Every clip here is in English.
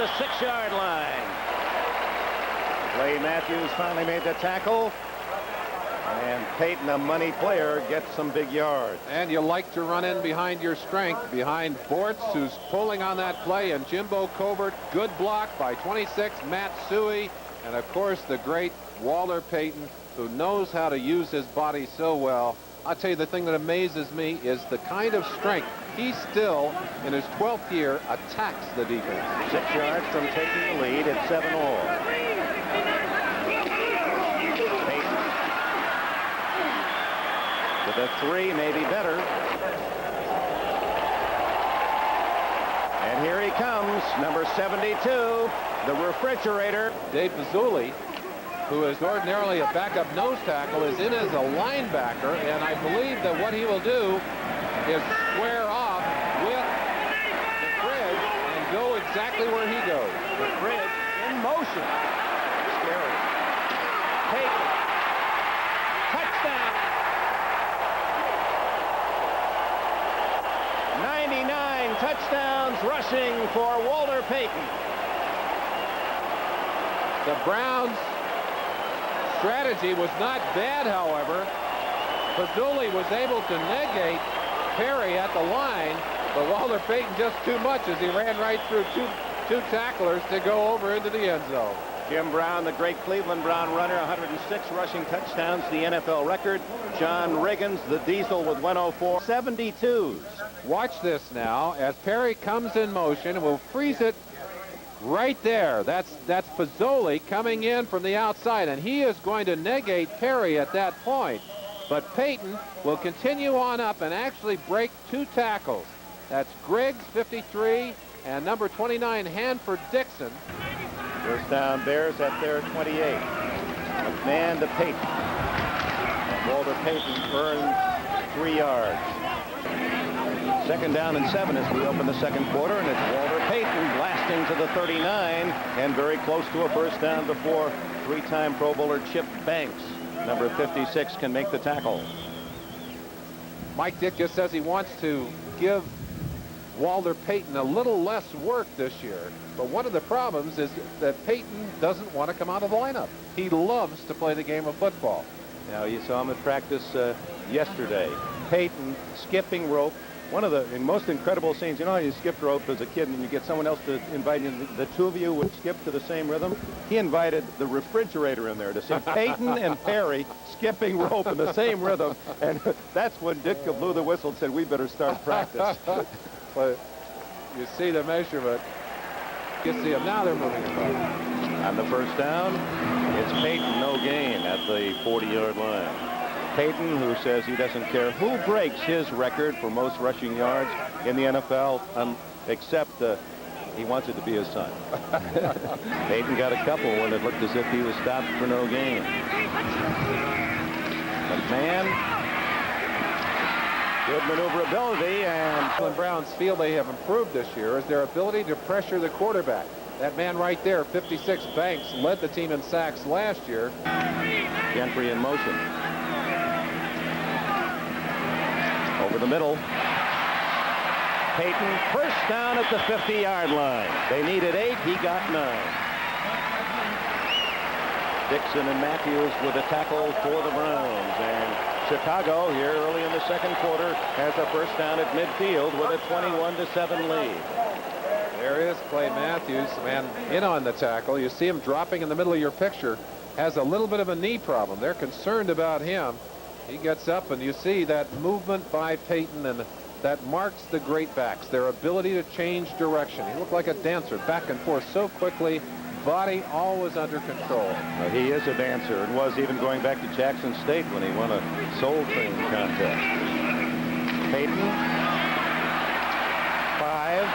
the 6-yard line. Clay Matthews finally made the tackle. And Payton, a money player, gets some big yards. And you like to run in behind your strength, behind Bortz, who's pulling on that play, and Jimbo Covert. Good block by 26, Matt Suhey, and of course the great Walter Payton, who knows how to use his body so well. I'll tell you, the thing that amazes me is the kind of strength he still, in his 12th year, attacks the defense. 6 yards from taking the lead at 7-all. The 3 may be better. And here he comes, number 72, the refrigerator. Dave Mazzulli, who is ordinarily a backup nose tackle, is in as a linebacker, and I believe that what he will do is square off with the Fridge and go exactly where he goes. The Fridge in motion. Scary. Payton. Touchdown. 99 touchdowns rushing for Walter Payton. The Browns' strategy was not bad, however. Mazzulli was able to negate Perry at the line, but Walter Payton just too much as he ran right through two tacklers to go over into the end zone. Jim Brown, the great Cleveland Brown runner, 106 rushing touchdowns, the NFL record. John Riggins, the Diesel, with 104. 72s. Watch this now as Perry comes in motion and will freeze it right there. That's Mazzulli coming in from the outside, and he is going to negate Perry at that point. But Payton will continue on up and actually break 2 tackles. That's Griggs, 53, and number 29, Hanford Dixon. First down, Bears at their 28. McMahon to Payton. Walter Payton earns 3 yards. Second down and 7 as we open the second quarter, and it's Walter Payton blasting to the 39 and very close to a first down before 3-time Pro Bowler Chip Banks. Number 56 can make the tackle. Mike Ditka says he wants to give Walter Payton a little less work this year, but one of the problems is that Payton doesn't want to come out of the lineup. He loves to play the game of football. Now, you saw him at practice yesterday. Payton skipping rope. One of the most incredible scenes, you know how you skipped rope as a kid and you get someone else to invite you, the two of you would skip to the same rhythm? He invited the refrigerator in there to see Payton and Perry skipping rope in the same rhythm, and that's when Ditka blew the whistle and said, we better start practice. But you see the measurement. You see them now, they're moving about. On the first down, it's Payton, no gain at the 40-yard line. Payton, who says he doesn't care who breaks his record for most rushing yards in the NFL, except he wants it to be his son. Payton got a couple when it looked as if he was stopped for no gain. McMahon, good maneuverability, and Cleveland Browns feel they have improved this year is their ability to pressure the quarterback. That man right there, 56, Banks, led the team in sacks last year. Gentry in motion. Over the middle. Payton, first down at the 50-yard line. They needed 8. He got 9. Dixon and Matthews with a tackle for the Browns. And Chicago here early in the second quarter has a first down at midfield with a 21-7 lead. There is Clay Matthews, man, in on the tackle. You see him dropping in the middle of your picture. Has a little bit of a knee problem. They're concerned about him. He gets up, and you see that movement by Payton, and that marks the great backs, their ability to change direction. He looked like a dancer, back and forth so quickly, body always under control. He is a dancer, and was even going back to Jackson State when he won a Soul Train contest. Payton, 5,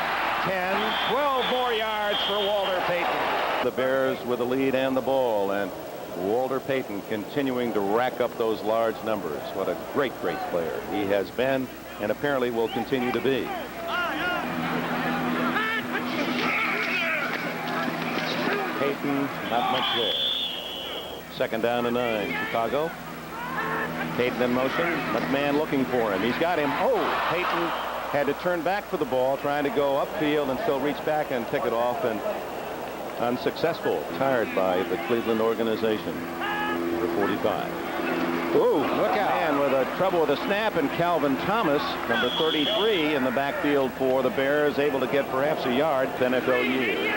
10, 12 more yards for Walter Payton. The Bears with the lead and the ball, and Walter Payton continuing to rack up those large numbers. What a great player he has been and apparently will continue to be. Payton, not much there. Second down and 9, Chicago. Payton in motion. McMahon looking for him. He's got him. Oh, Payton had to turn back for the ball, trying to go upfield and still reach back and pick it off, and unsuccessful, tired by the Cleveland organization. Number 45. Ooh, look out. And with a trouble with a snap, and Calvin Thomas, number 33, in the backfield for the Bears, able to get perhaps a yard, NFL year.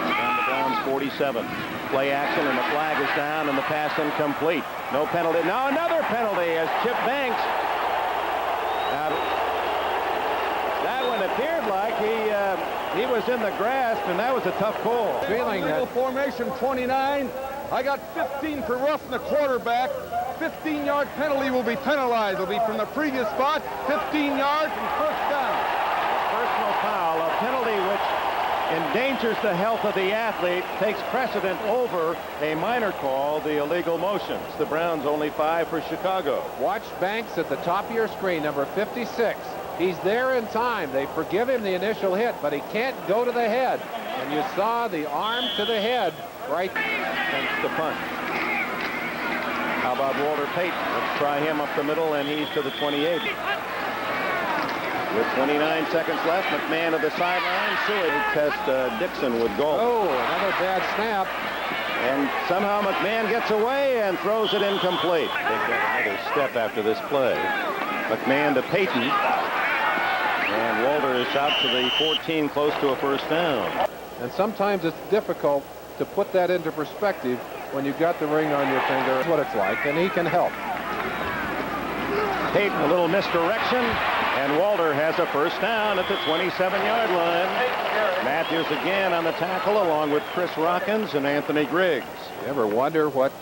Down the Browns 47. Play action, and the flag is down, and the pass incomplete. No penalty. Now another penalty as Chip Banks. That one appeared like he was in the grasp, and that was a tough call. Feeling that formation 29. I got 15 for roughing the quarterback. 15-yard penalty will be penalized. It'll be from the previous spot, 15 yards and first down. Personal foul, a penalty which endangers the health of the athlete, takes precedent over a minor call, the illegal motions. The Browns only 5 for Chicago. Watch Banks at the top of your screen, number 56. He's there in time. They forgive him the initial hit, but he can't go to the head. And you saw the arm to the head right against the punt. How about Walter Payton? Let's try him up the middle, and he's to the 28. With 29 seconds left, McMahon to the sideline. Suey test Dixon with goal. Oh, another bad snap. And somehow McMahon gets away and throws it incomplete. Take that another step after this play. McMahon to Payton. And Walter is out to the 14, close to a first down. And sometimes it's difficult to put that into perspective when you've got the ring on your finger. That's what it's like, and he can help. Payton, a little misdirection, and Walter has a first down at the 27-yard line. Matthews again on the tackle, along with Chris Rockins and Anthony Griggs. You ever wonder what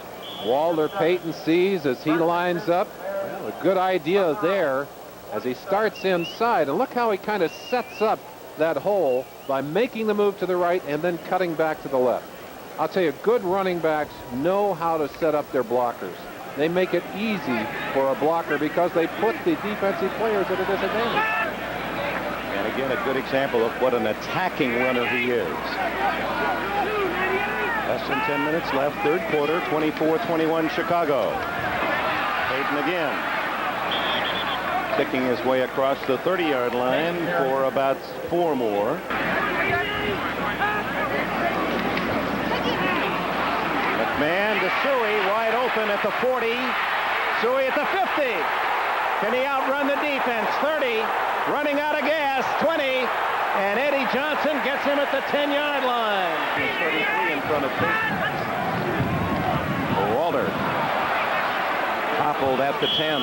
Walter Payton sees as he lines up? Well, a good idea there as he starts inside. And look how he kind of sets up that hole by making the move to the right and then cutting back to the left. I'll tell you, good running backs know how to set up their blockers. They make it easy for a blocker because they put the defensive players at a disadvantage. And again, a good example of what an attacking runner he is. Less than 10 minutes left, third quarter, 24-21 Chicago. Payton again. Picking his way across the 30-yard line for about 4 more. McMahon to Suey, wide open at the 40. Suey at the 50. Can he outrun the defense? 30. Running out of gas. 20. And Eddie Johnson gets him at the 10-yard line. He's 33 in front of Payton. Walter toppled at the 10.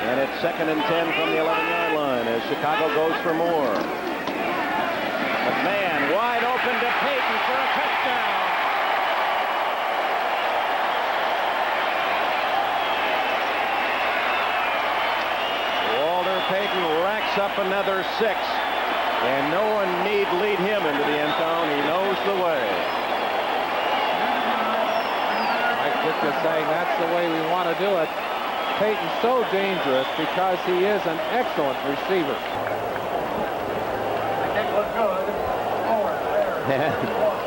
And it's 2nd and 10 from the 11-yard line as Chicago goes for more. McMahon wide open to Payton for a touchdown. Walter Payton racks up another 6. And no one need lead him into the end zone. He knows the way. Mike Ditka saying that's the way we want to do it. Payton's so dangerous because he is an excellent receiver.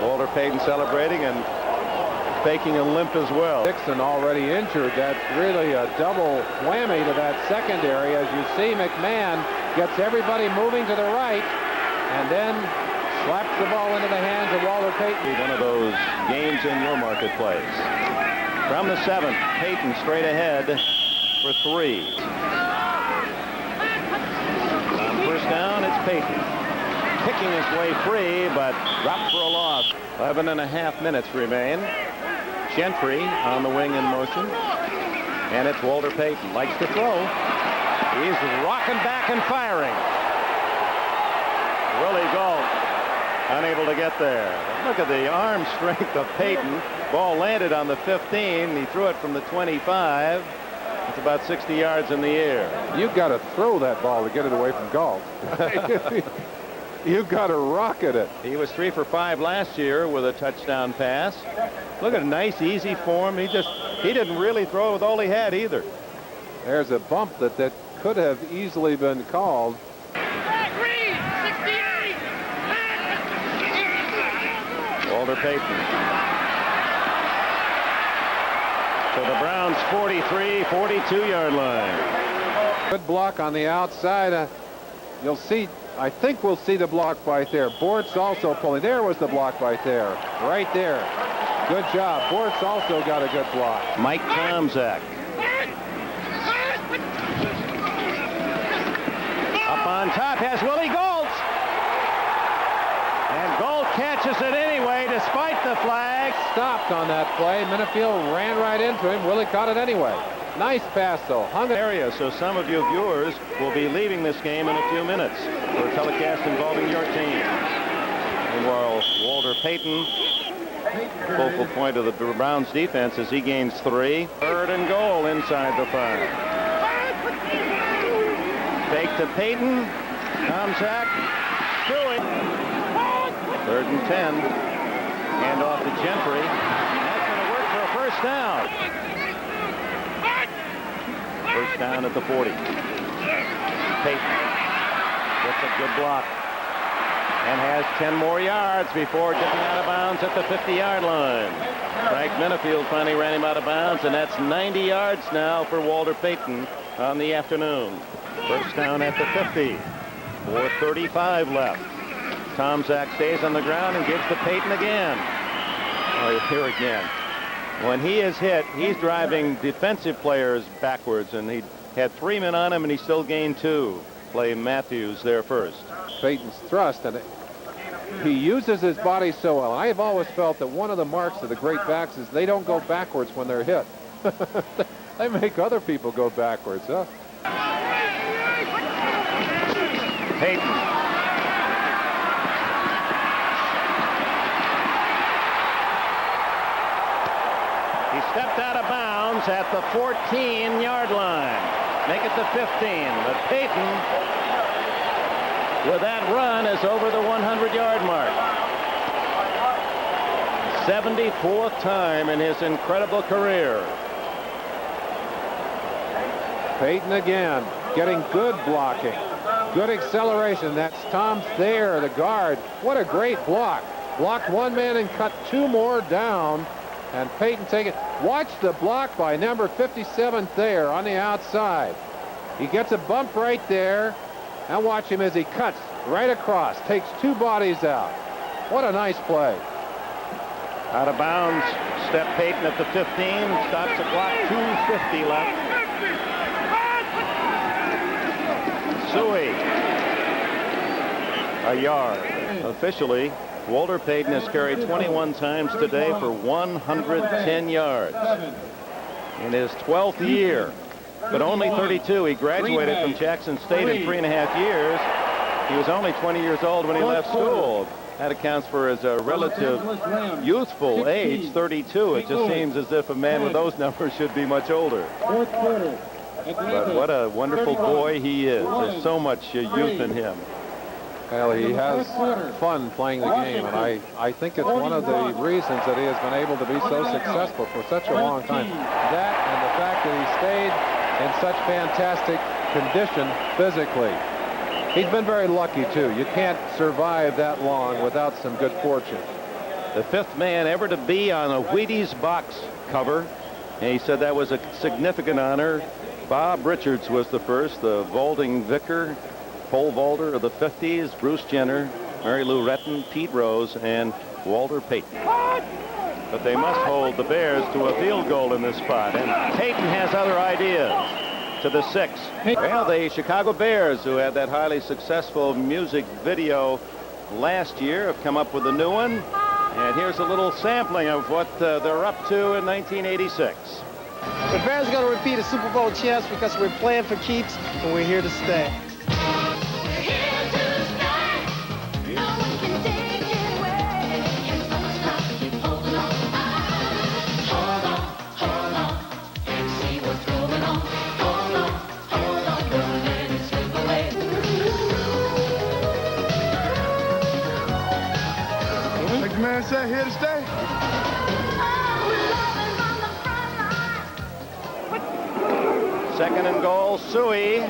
Walter Payton celebrating and faking a limp as well. Dixon already injured. That's really a double whammy to that secondary. As you see, McMahon gets everybody moving to the right and then slaps the ball into the hands of Walter Payton. One of those games in your marketplace. From the 7, Payton straight ahead for 3. On first down, it's Payton. Picking his way free, but dropped for a loss. 11.5 minutes remain. Gentry on the wing in motion. And it's Walter Payton. Likes to throw. He's rocking back and firing. Willie Gault unable to get there. Look at the arm strength of Payton. Ball landed on the 15. He threw it from the 25. It's about 60 yards in the air. You've got to throw that ball to get it away from Gault. You've got to rocket it. He was 3 for 5 last year with a touchdown pass. Look at a nice, easy form. He didn't really throw with all he had either. There's a bump that could have easily been called. Walter Payton. So the Browns 43, 42-yard line. Good block on the outside. You'll see I think we'll see the block by Thayer. Bortz also pulling. There was the block by Thayer. Right there. Good job. Bortz also got a good block. Mike Tomczak. Up on top has Willie Goltz. And Goltz catches it anyway despite the flag. Stopped on that play. Minifield ran right into him. Willie caught it anyway. Nice pass, though. Hung it. Area, so some of you viewers will be leaving this game in a few minutes for a telecast involving your team. Meanwhile, Walter Payton, focal point of the Browns defense as he gains 3. 3rd and goal inside the 5. Fake to Payton. Tomczak. Doing. 3rd and 10. Hand off to Gentry. That's going to work for a first down. First down at the 40. Payton gets a good block and has 10 more yards before dipping out of bounds at the 50-yard line. Frank Minifield finally ran him out of bounds, and that's 90 yards now for Walter Payton on the afternoon. First down at the 50. 4:35 left. Tomczak stays on the ground and gives to Payton again. Oh, here again. When he is hit, he's driving defensive players backwards, and he had 3 men on him, and he still gained 2. Play Matthews there first. Payton's thrust, and he uses his body so well. I have always felt that one of the marks of the great backs is they don't go backwards when they're hit. They make other people go backwards, huh? Payton. He stepped out of bounds at the 14-yard line. Make it the 15. But Payton, with that run, is over the 100-yard mark. 74th time in his incredible career. Payton again, getting good blocking. Good acceleration. That's Tom Thayer, the guard. What a great block. Blocked 1 man and cut 2 more down. And Payton taking. Watch the block by number 57 Thayer on the outside. He gets a bump right there. And watch him as he cuts right across. Takes 2 bodies out. What a nice play. Out of bounds. Step Payton at the 15. Stops the clock. 2:50 left. Suey. A yard. Officially, Walter Payton has carried 21 times today for 110 yards. In his 12th year, but only 32. He graduated from Jackson State in 3.5 years. He was only 20 years old when he left school. That accounts for his relative youthful age, 32. It just seems as if a man with those numbers should be much older. But what a wonderful boy he is. There's so much youth in him. Well, he has fun playing the game, and I think it's one of the reasons that he has been able to be so successful for such a long time. That and the fact that he stayed in such fantastic condition physically. He's been very lucky, too. You can't survive that long without some good fortune. The 5th man ever to be on a Wheaties box cover, and he said that was a significant honor. Bob Richards was the first, the vaulting vicar, pole vaulter of the 50s, Bruce Jenner, Mary Lou Retton, Pete Rose, and Walter Payton. But they must hold the Bears to a field goal in this spot, and Payton has other ideas. To the 6. Well, the Chicago Bears, who had that highly successful music video last year, have come up with a new one. And here's a little sampling of what they're up to in 1986. The Bears are going to repeat as Super Bowl champs because we're playing for keeps and we're here to stay. Man said here to stay. Second and goal, Suey.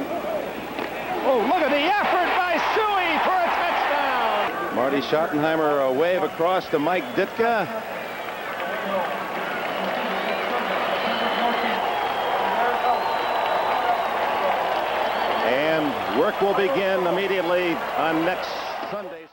Oh, look at the effort by Suey for a touchdown. Marty Schottenheimer, a wave across to Mike Ditka. And Work will begin immediately on next Sunday.